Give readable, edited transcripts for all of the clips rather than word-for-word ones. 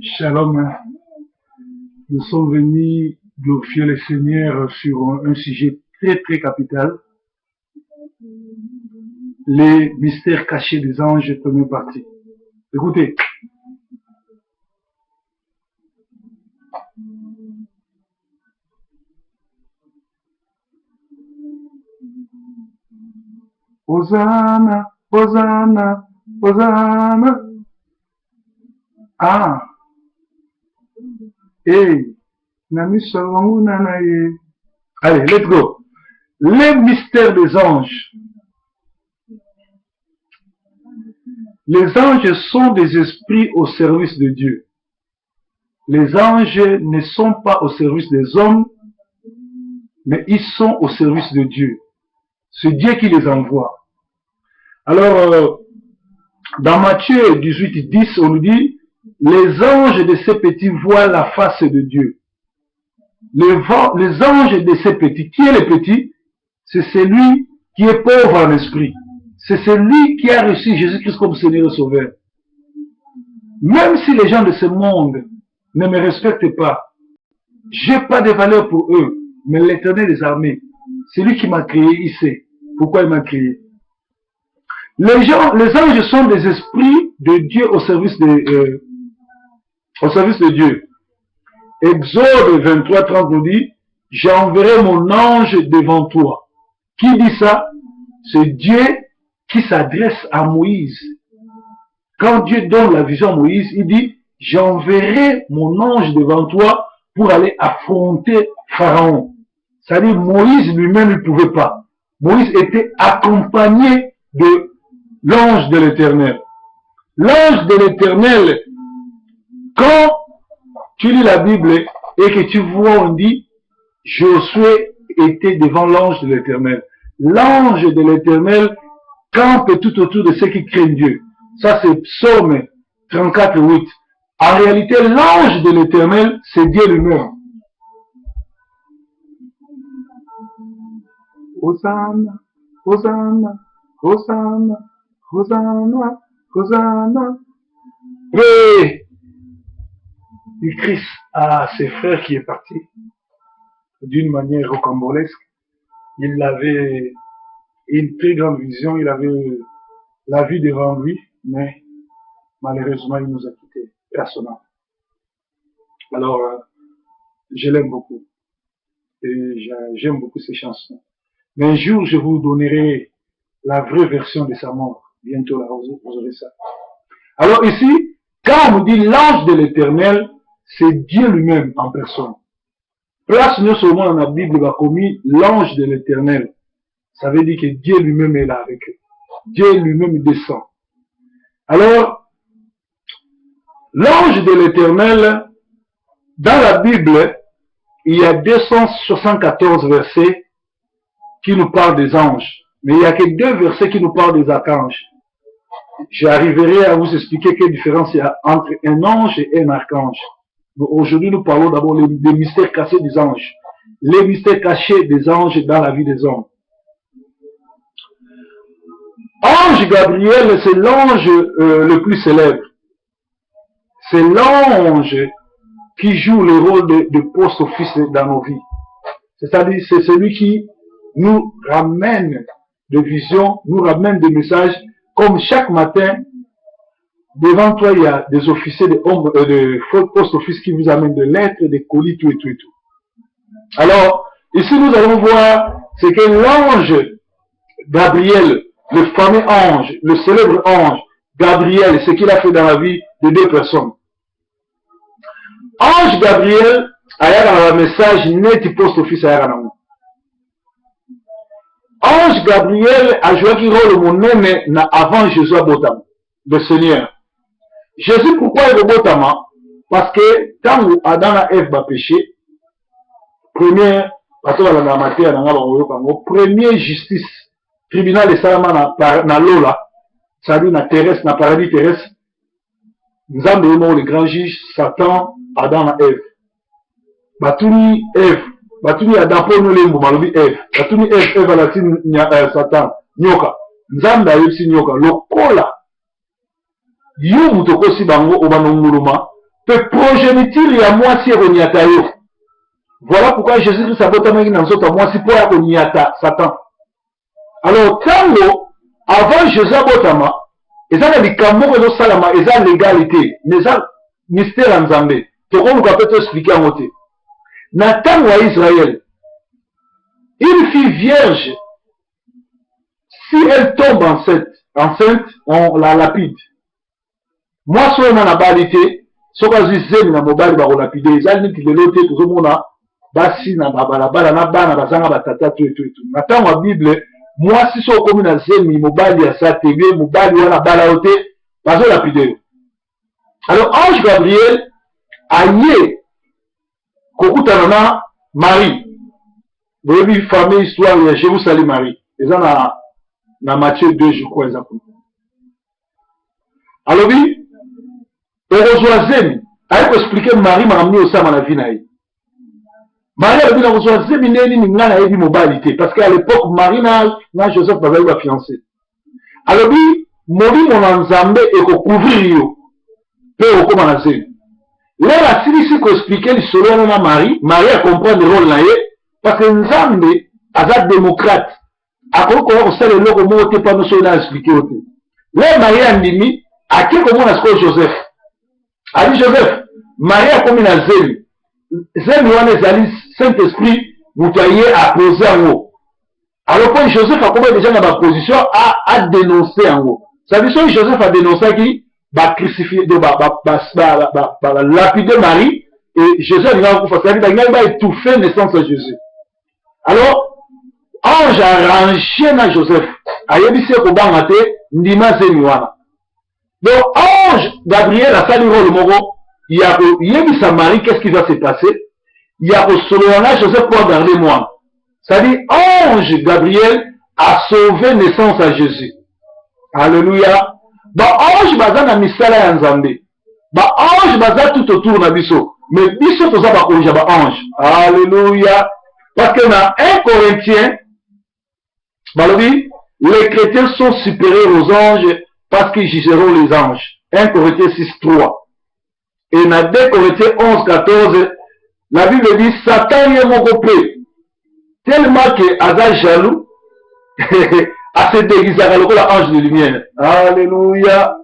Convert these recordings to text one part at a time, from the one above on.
Shalom, nous sommes venus glorifier le Seigneur sur un sujet très capital. Les mystères cachés des anges, première partie. Écoutez. Hosanna, Hosanna, Hosanna. Ah. Hey. Allez, let's go. Les mystères des anges. Les anges sont des esprits au service de Dieu. Les anges ne sont pas au service des hommes, mais ils sont au service de Dieu. C'est Dieu qui les envoie. Alors, dans Matthieu 18, 10, on nous dit, les anges de ces petits voient la face de Dieu. Les anges de ces petits, qui est le petit? C'est celui qui est pauvre en esprit. C'est celui qui a reçu Jésus-Christ comme Seigneur et Sauveur. Même si les gens de ce monde ne me respectent pas, j'ai pas de valeur pour eux, mais l'Éternel des armées, celui qui m'a créé, il sait pourquoi il m'a créé. Les anges sont des esprits de Dieu au service de Dieu. Exode 23, 30 nous dit, j'enverrai mon ange devant toi. Qui dit ça? C'est Dieu qui s'adresse à Moïse. Quand Dieu donne la vision à Moïse, il dit, j'enverrai mon ange devant toi pour aller affronter Pharaon. C'est-à-dire, Moïse lui-même ne pouvait pas. Moïse était accompagné de l'ange de l'Éternel. L'ange de l'Éternel, quand tu lis la Bible et que tu vois, on dit, Josué était devant l'ange de l'Éternel. L'ange de l'Éternel campe tout autour de ceux qui craignent Dieu. Ça, c'est Psaume 34, 8. En réalité, l'ange de l'Éternel, c'est Dieu lui-même. Hosanna, Hosanna, Hosanna, Hosanna, Hosanna. Et il crie à ses frères qui est parti d'une manière rocambolesque. Il avait une très grande vision, il avait la vie devant lui, mais malheureusement il nous a quittés personnellement. Alors, je l'aime beaucoup et j'aime beaucoup ses chansons. Mais un jour, je vous donnerai la vraie version de sa mort. Bientôt, là, vous aurez ça. Alors ici, quand on nous dit l'ange de l'Éternel, c'est Dieu lui-même en personne. Place nous seulement dans la Bible va commis l'ange de l'Éternel. Ça veut dire que Dieu lui-même est là avec eux. Dieu lui-même descend. Alors, l'ange de l'Éternel, dans la Bible, il y a 274 versets qui nous parlent des anges. Mais il n'y a que 2 versets qui nous parlent des archanges. J'arriverai à vous expliquer quelle différence il y a entre un ange et un archange. Aujourd'hui, nous parlons d'abord des mystères cachés des anges. Les mystères cachés des anges dans la vie des hommes. Ange Gabriel, c'est l'ange le plus célèbre. C'est l'ange qui joue le rôle de post-office dans nos vies. C'est-à-dire, c'est celui qui nous ramène des visions, nous ramène des messages, comme chaque matin, devant toi, il y a des officiers de post-office qui vous amènent des lettres, des colis, tout et tout et tout. Alors, ici, nous allons voir, c'est que l'ange Gabriel, le fameux ange, le célèbre ange Gabriel, ce qu'il a fait dans la vie de 2 personnes. Ange Gabriel, il y a un message net post-office à Yaranamou. Ange Gabriel a joué un rôle monnaie avant Jésus à Botam, le Seigneur. Jésus, pourquoi il est Botama? Parce que quand Adam et Ève va pécher, premier justice, tribunal de Salama na Lola, c'est-à-dire na terrestre, na paradis terrestre, nous avons le grand juge, Satan, Adam et Ève. Batuni Ève. Batuni Adam pour nous les mots, malobi Ève. Batuni Ève, Ève à la Satan, Nyoka. Nzamba yopsi Nyoka. Lokola. Yo mutoko si bango obanonguluma. pe progéniture ya mwasi ekoniata yo. Voilà pourquoi Jésus-Christ abotamaki na nzoto mwasi po ya koniata Satan. Alors tango avant Jésus abotama eza na likambo ko salama eza légalité mais eza mystère en Nzambe. Tokoluka peut expliquer en côté. Na tango à Israël, une fille vierge, si elle tombe enceinte, on la lapide. Moi, si on a la balité, si on a zemi na mobile ba lapide, eza niti lelo te tozomona basi na balabala na bana bazanga batata tout. Na tango a Bible, moi si so komi na zemi mobile ya sa tebe mobile wana bala ote bazo lapide. Alors ange Gabriel aye kokutana na Marie. Vous avez famille histoire de Jérusalem Marie. Ils ont na Matthieu 2 je crois exactement. Alors oui, Orozoazemi a expliqué Marie m'a ramené au sama na vie na ye. Marie a dit Orozoazemi neni ni ngana yebi mobilité parce qu'à l'époque Marie na Joseph bazali ba fiancé. Alors oui, mori mon Nzambe et ko couvrir yo. Pe okoma na zemi. Là la silisi ko expliquer le solo na Marie a comprendre le rôle na ye parce que Nzambe aza démocrate. Akoko ko sala loko mo te pa no so na expliquer ote. Là Marie andimi ake ko mona sko Joseph. Ali Joseph, Marie a comme na zemi. Zemi wana ezali Saint-Esprit mutoye a poser en haut. Alors quand Joseph a comme déjà dans ma position à dénoncer en haut. Ça veut dire que Joseph a dénoncé qui va crucifier lapider Marie et Joseph va étouffer naissance de Jésus. Alors ange a rangé na Joseph a yebisi ko bangate ndima zemi wana. Donc ange Gabriel a sali rôle moko il y a yebisa Marie qu'est-ce qui va se passer. Il y a au solona Joseph pour garder moi. Ça dit ange Gabriel a sauvé naissance à Jésus. Alléluia. Donc ange baza na misala ya Nzambe. Ba ange baza tout autour na biso. Mais biso toza ba konja ba ange. Alléluia. Parce que dans 1 Corinthiens, les chrétiens sont supérieurs aux anges parce qu'ils jugeront les anges. 1 Corinthiens 6:3. Et dans 2 Corinthiens 11:14, la Bible dit Satan est mon copé. Tellement que Aza jaloux, à se déguiser à l'ange de lumière. Alléluia.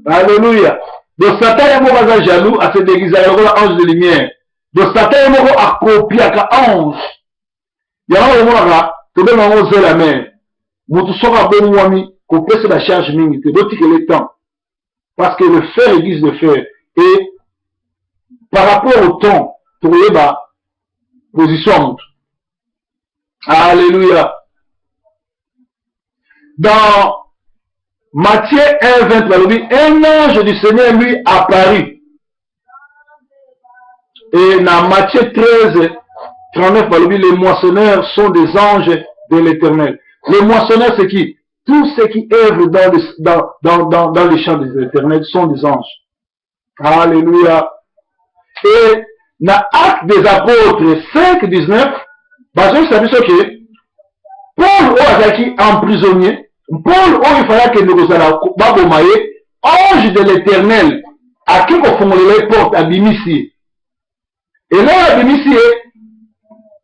Alléluia. Donc Satan est mon jaloux, à se déguiser à l'ange de lumière. Donc Satan est mon à copier à ange. Il y a un moment là, tu peux m'envoyer la main. Moutou sera bon moimi, copier la charge minute, d'autres que le temps. Parce que le fer aiguise le fer. Et par rapport au temps, tu vois, bah, position. Alléluia. Dans Matthieu 1:20, un ange du Seigneur lui apparut. Et dans Matthieu 13:39, les moissonneurs sont des anges de l'Éternel. Les moissonneurs, c'est qui? Tous ceux qui œuvrent dans les champs de l'Éternel sont des anges. Alléluia. Et dans Actes des Apôtres 5:19, vous savez ce que Paul Oazaki emprisonné, Paul il fallait que nous allions babomaye, ange de l'Éternel, à qui qu'on fonde les portes à Bimici. Et là à Bimici,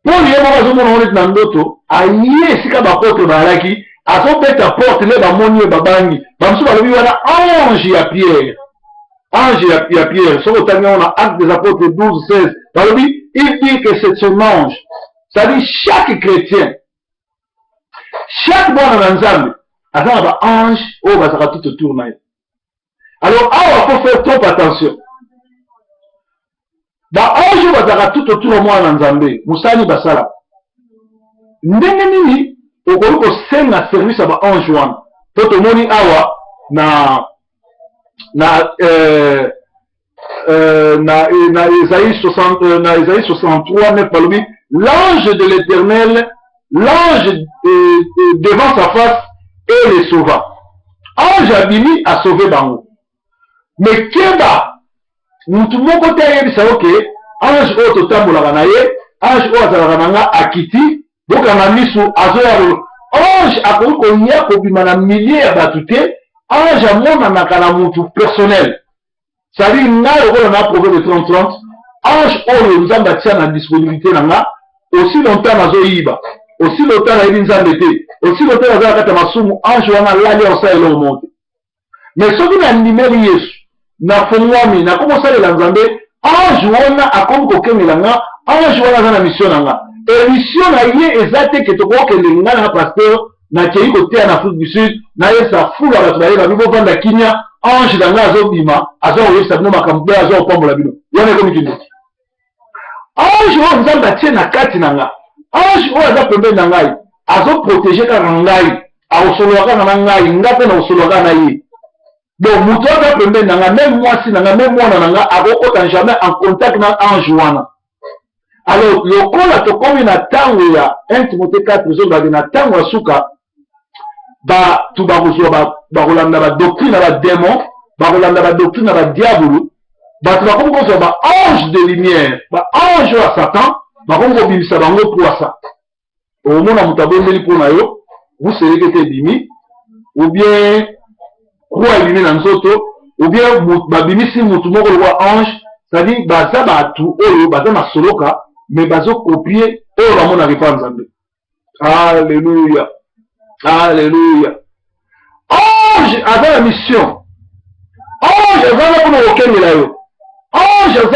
Paul y a mon nom nandoto, a yé si ka bakote balaki, a son pète à porte les bamoni et babangi, bamsou balobi wana ange à Pierre. Ange à Pierre, sur le on a Actes des Apôtres 12-16, balobi, il dit que c'est son ange. C'est-à-dire chaque chrétien, chaque bon ensemble, a un ange, oh, va sera tout autour. Alors, il faut faire trop attention. Bah, ange, va sera tout autour de moi ensemble. Moussani Basala. Ndengeni, au cours de un service à ange, pour te moni awa, na Isaïe 63, 9, l'ange de l'Éternel, l'ange devant sa face et les sauva. Ange Abimi a sauvé Bango. Mais Keba, nous tout le monde côté que ange au total ange au Azarananga Akiti, donc on a mis sous Azoyaro. Ange a connu qu'on y a milliers à battuter, ange a mon anakana moutou personnel. Ça dit, on a approuvé le 30-30. Ange, on nous a tia la disponibilité, aussi longtemps, on a Zoïba. Aussi longtemps, on a Elinzambete. Aussi longtemps, on a Katamasumu. Ange, on a l'alliance et le monde. Mais ce qui n'a animé Yesu, n'a fondé, n'a commencé à l'enzambé, ange, on a comme coquin, ange, on a la mission. Et mission, a yé, exacte, que tu vois que les gens, pasteur, n'a qu'à y côté en Afrique du Sud, n'a yé sa foule à la soirée, la vie de la Kenya, ange dans la zone d'Ima, à zone où il s'est nommé comme à zone comme la bino. Il y en a comme une ange, on a bâti na kati nanga. Ange, on a pembe nangai. À zone protégé par nangai. À osologa nangai, ngate na osologa naïe. Donc, mouton a pembe nanga, même moi si nanga, même moi nanga, à autant jamais en contact na ange wana. Alors, le col a tout comme une attente, il y a 1 Timothée 4, il y a une attente à Souka. Bah, tout va vous ba doctrine à la démon, ba doctrine à la diable, bah, tu vas comme ça, bah, ange de lumière, bah, ange à Satan, bah, comme vous ça va pour ça. Au moment où vous avez pour nayo, vous serez que dimi, ou bien, quoi éliminer dans autres, ou bien, bah, bimi si vous tombez le roi ange, c'est-à-dire, bah, ça va tout, bah, ça va soloka, mais bah, ça copier, bah, mon n'arrive pas en Zambie. Alléluia. Alléluia. Ange avait la mission. Ange avait pour nous aucun de ange avait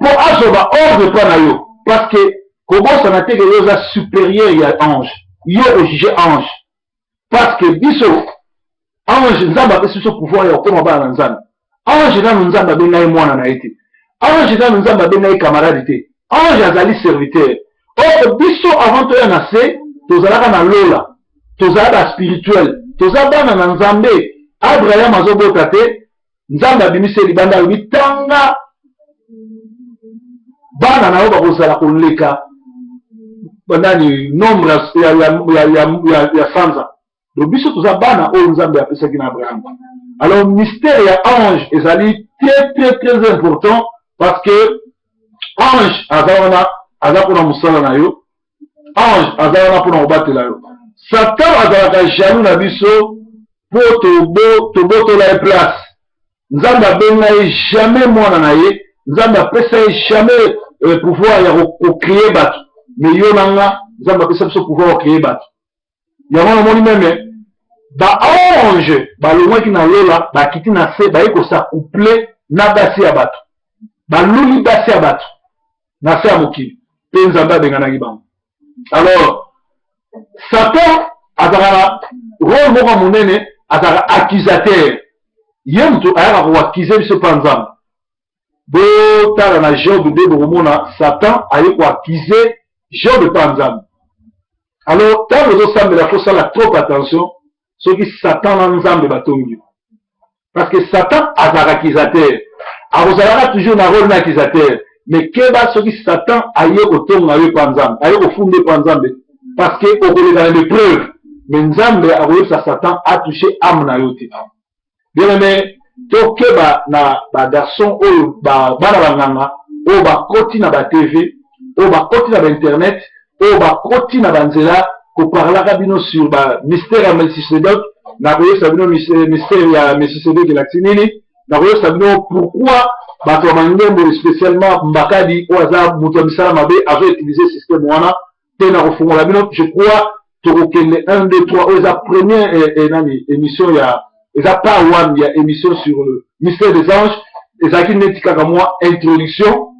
pour azoba ordre pas nayo. Parce que comment ça n'a été que supérieur il y a ange. Il y a au juge ange. Parce que biso ange nzamba pe ce pouvoir ya okoma ba nzamba. Ange na nzamba be nayi mwana na été. Ange na nzamba be nayi camarade. Ange azali serviteur. Or biso avant to ya na se tozalaka na lola. Tozala spirituel, tozala na nzambe, Abraham azobota te, nzambe abimise libanda lobi tanga bana na yo bakozala koleka bandani nombre ya sanza. Donc biso toza bana oyo nzambe apesaki na Abraham. Alors mystère ya ange ezali très important parce que ange aza pona musala na yo, ange aza pona kobatela yo. Satan azalaka jaloux na biso po tobotola ye place. Nzambe abenga ye jamais mwana na ye, nzambe apesa ye jamais pouvoir ya kocréer bato. Mais yo nanga nzambe apesa biso pouvoir ya kocréer bato. Yango namoni meme ba ange balongwaki na lola bakiti na se baye kosacouple na basi ya bato, baluli basi ya bato na se ya mokili mpe nzambe abenganaki bango. Alors Satan azala rôle moko monene, azala accusateur. Ye mutu ayaka koakize biso pa nzambe. Botala na Job nde bokomona Satan aye koakize Job pa nzambe. Alors ntango ozosambela fosala trop attention soki Satan na nzambe batongi. Parce que Satan azala accusateur. Akozalaka toujours na rôle na accusateur. Mais keba soki Satan aye kotonga yo pa nzambe, aye kofunde pa nzambe. Parce que au lieu dans les preuves, mais Nzambe a réussi à Satan a touché âme na yote. Bien aimé, to keba na ba garçon ou ba banganga, ou ba koti na ba TV, ou ba koti na ba internet, ou ba koti na ba nzela ko parla kabino sur ba mystère ya Melchisedec, na koyo sabino mystère ya Melchisedec la tinini, na koyo sabino pourquoi ba to mangembo spécialement Mbakadi ou aza muto misala mabe avait utilisé système wana. Je crois que 1, 2, 3, la première émission, il y a pas one, il y a émission sur le mystère des anges, et ça qui n'est qu'à moi, introduction,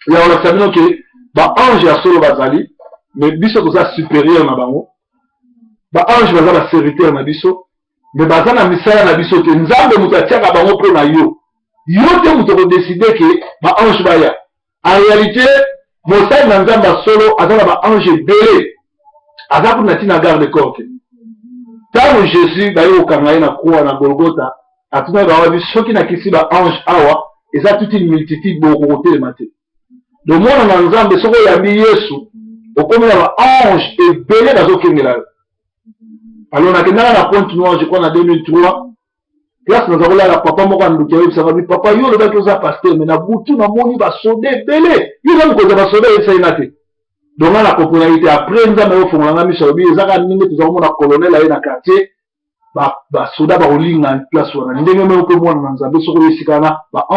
il y a on a que, bah, ange a solo bazali, mais biso ça supérieur na bango, bah, ange bazala serviteur na biso, mais bazana misala na biso, que nzambe mutatia ka bango pour na yo, te muto décider que, bah, ange baya. En réalité, Mosai na nzamba solo azala ba ange belé azapu na tina garde corps tango Jésus ba yo kanga na croix na Golgotha atuna ba wabi soki na kisi ba ange awa eza toute une multitude boko côté maté do mona na nzambe soko ya bi Yesu okomela ba ange ebelé bazokengela. Alors na kendana na point noir je crois na 2003 place nous avons là la papa moko nduki yo ça va bi papa yo le ba koza pasteur mais na butu na moni ba soldé belé yo na ko za soldé esa inate donc la popularité après nzambe yo fongolanga miso bi ezaka ninge tuzako mona colonel aye na quartier ba soda ba olinga place wana ndenge me ko mona nzambe soko yesikana ba